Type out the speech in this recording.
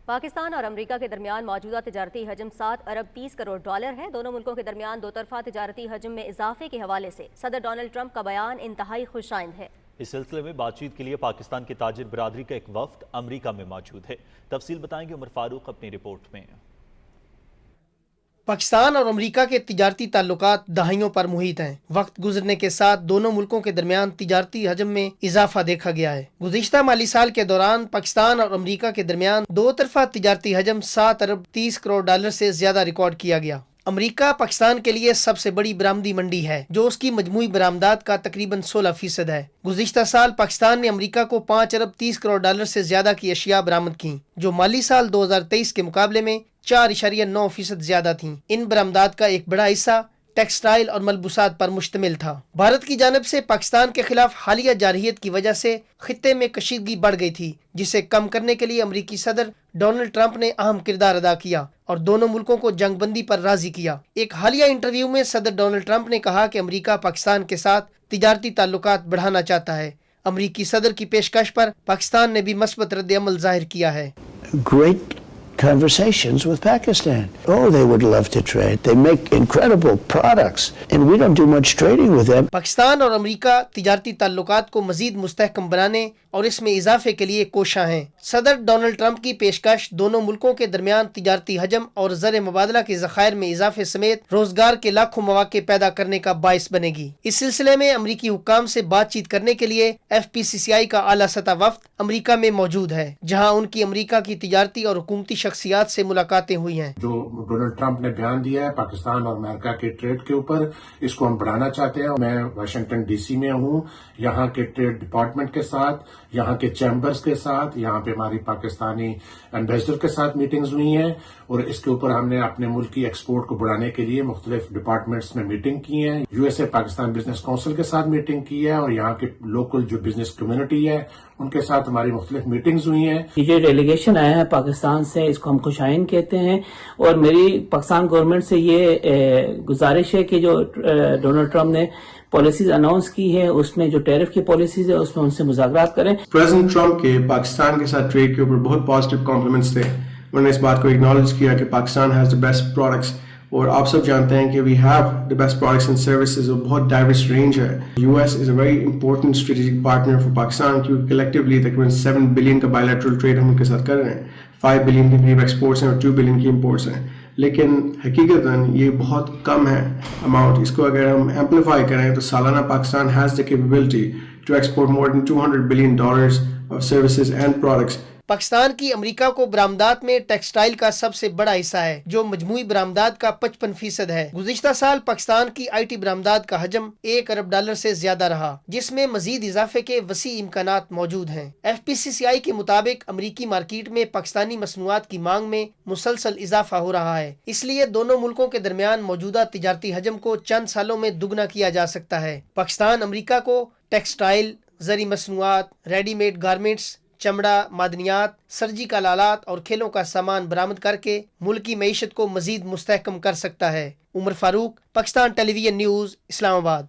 پاکستان اور امریکہ کے درمیان موجودہ تجارتی حجم 7 ارب 30 کروڑ ڈالر ہے۔ دونوں ملکوں کے درمیان دو طرفہ تجارتی حجم میں اضافے کے حوالے سے صدر ڈونلڈ ٹرمپ کا بیان انتہائی خوش آئند ہے۔ اس سلسلے میں بات چیت کے لیے پاکستان کی تاجر برادری کا ایک وفد امریکہ میں موجود ہے۔ تفصیل بتائیں گے عمر فاروق اپنی رپورٹ میں۔ پاکستان اور امریکہ کے تجارتی تعلقات دہائیوں پر محیط ہیں۔ وقت گزرنے کے ساتھ دونوں ملکوں کے درمیان تجارتی حجم میں اضافہ دیکھا گیا ہے۔ گزشتہ مالی سال کے دوران پاکستان اور امریکہ کے درمیان دو طرفہ تجارتی حجم 7 ارب 30 کروڑ ڈالر سے زیادہ ریکارڈ کیا گیا۔ امریکہ پاکستان کے لیے سب سے بڑی برآمدی منڈی ہے، جو اس کی مجموعی برآمدات کا تقریباً 16% ہے۔ گزشتہ سال پاکستان نے امریکہ کو 5 ارب 30 کروڑ ڈالر سے زیادہ کی اشیاء برآمد کیں، جو مالی سال 2023 کے مقابلے میں 4.9% زیادہ تھیں۔ ان برآمدات کا ایک بڑا حصہ ٹیکسٹائل اور ملبوسات پر مشتمل تھا۔ بھارت کی جانب سے پاکستان کے خلاف حالیہ جارحیت کی وجہ سے خطے میں کشیدگی بڑھ گئی تھی، جسے کم کرنے کے لیے امریکی صدر ڈونلڈ ٹرمپ نے اہم کردار ادا کیا اور دونوں ملکوں کو جنگ بندی پر راضی کیا۔ ایک حالیہ انٹرویو میں صدر ڈونلڈ ٹرمپ نے کہا کہ امریکہ پاکستان کے ساتھ تجارتی تعلقات بڑھانا چاہتا ہے۔ امریکی صدر کی پیشکش پر پاکستان نے بھی مثبت رد عمل ظاہر کیا ہے۔ Great conversations with Pakistan. Oh, they would love to trade. They make incredible products and we don't do much trading with them. Pakistan اور امریکہ تجارتی تعلقات کو مزید مستحکم بنانے اور اس میں اضافے کے لیے کوشاں ہیں۔ صدر ڈونلڈ ٹرمپ کی پیشکش دونوں ملکوں کے درمیان تجارتی حجم اور زر مبادلہ کے ذخائر میں اضافے سمیت روزگار کے لاکھوں مواقع پیدا کرنے کا باعث بنے گی۔ اس سلسلے میں امریکی حکام سے بات چیت کرنے کے لیے FPCCI کا اعلیٰ سطح وفد امریکہ میں موجود ہے، جہاں ان کی امریکہ کی تجارتی اور حکومتی شخصیات سے ملاقاتیں ہوئی ہیں۔ جو ڈونلڈ ٹرمپ نے بیان دیا ہے پاکستان اور امریکہ کے ٹریڈ کے اوپر، اس کو ہم بڑھانا چاہتے ہیں۔ میں واشنگٹن ڈی سی میں ہوں، یہاں کے ٹریڈ ڈپارٹمنٹ کے ساتھ، یہاں کے چیمبرز کے ساتھ، یہاں پہ ہماری پاکستانی ایمبیسڈر کے ساتھ میٹنگز ہوئی ہیں، اور اس کے اوپر ہم نے اپنے ملک کی ایکسپورٹ کو بڑھانے کے لیے مختلف ڈپارٹمنٹس میں میٹنگ کی ہیں۔ USA پاکستان بزنس کونسل کے ساتھ میٹنگ کی ہے، اور یہاں کے لوکل جو بزنس کمیونٹی ہے ان کے ساتھ ہماری مختلف میٹنگز ہوئی ہیں۔ یہ جو ڈیلیگیشن آیا ہے پاکستان سے، اس کو ہم خوش آئند کہتے ہیں، اور میری پاکستان گورنمنٹ سے یہ گزارش ہے کہ جو ڈونلڈ ٹرمپ نے پالیسیز اناؤنس کی ہے، اس میں جو ٹیرف کی پالیسیز ہے اس میں ان سے مذاکرات کریں۔ پریزیڈنٹ ٹرمپ کے پاکستان کے ساتھ ٹریڈ کے اوپر بہت پازیٹیو کمپلیمنٹس تھے۔ انہوں نے اس بات کو اگنالج کیا کہ Pakistan has the best products, اور آپ سب جانتے ہیں کہ we have the best products and services, اور بہت ڈائیورس رینج ہے۔ US is a very important strategic partner for Pakistan, کیونکہ کلیکٹیولی تقریباً 7 بلین کا بائیلیٹرل ٹریڈ ہم ان کے ساتھ کر رہے ہیں۔ 5 بلین کے قریب ایکسپورٹس ہیں اور 2 بلین کی امپورٹس ہیں، لیکن حقیقتاً یہ بہت کم ہے اماؤنٹ۔ اس کو اگر ہم ایمپلیفائی کریں تو سالانہ Pakistan has the capability to export more than $200 billion of services and products. Pakistan کی امریکہ کو برآمدات میں ٹیکسٹائل کا سب سے بڑا حصہ ہے، جو مجموعی برآمدات کا 55% ہے۔ گزشتہ سال پاکستان کی IT برآمدات کا حجم 1 ارب ڈالر سے زیادہ رہا، جس میں مزید اضافے کے وسیع امکانات موجود ہیں۔ FPCCI کے مطابق امریکی مارکیٹ میں پاکستانی مصنوعات کی مانگ میں مسلسل اضافہ ہو رہا ہے، اس لیے دونوں ملکوں کے درمیان موجودہ تجارتی حجم کو چند سالوں میں دگنا کیا جا سکتا ہے۔ پاکستان امریکہ کو ٹیکسٹائل، زرعی مصنوعات، ریڈی میڈ گارمنٹس، چمڑا، معدنیات، سرجیکل آلات اور کھیلوں کا سامان برآمد کر کے ملک کی معیشت کو مزید مستحکم کر سکتا ہے۔ عمر فاروق، پاکستان ٹیلی ویژن نیوز، اسلام آباد۔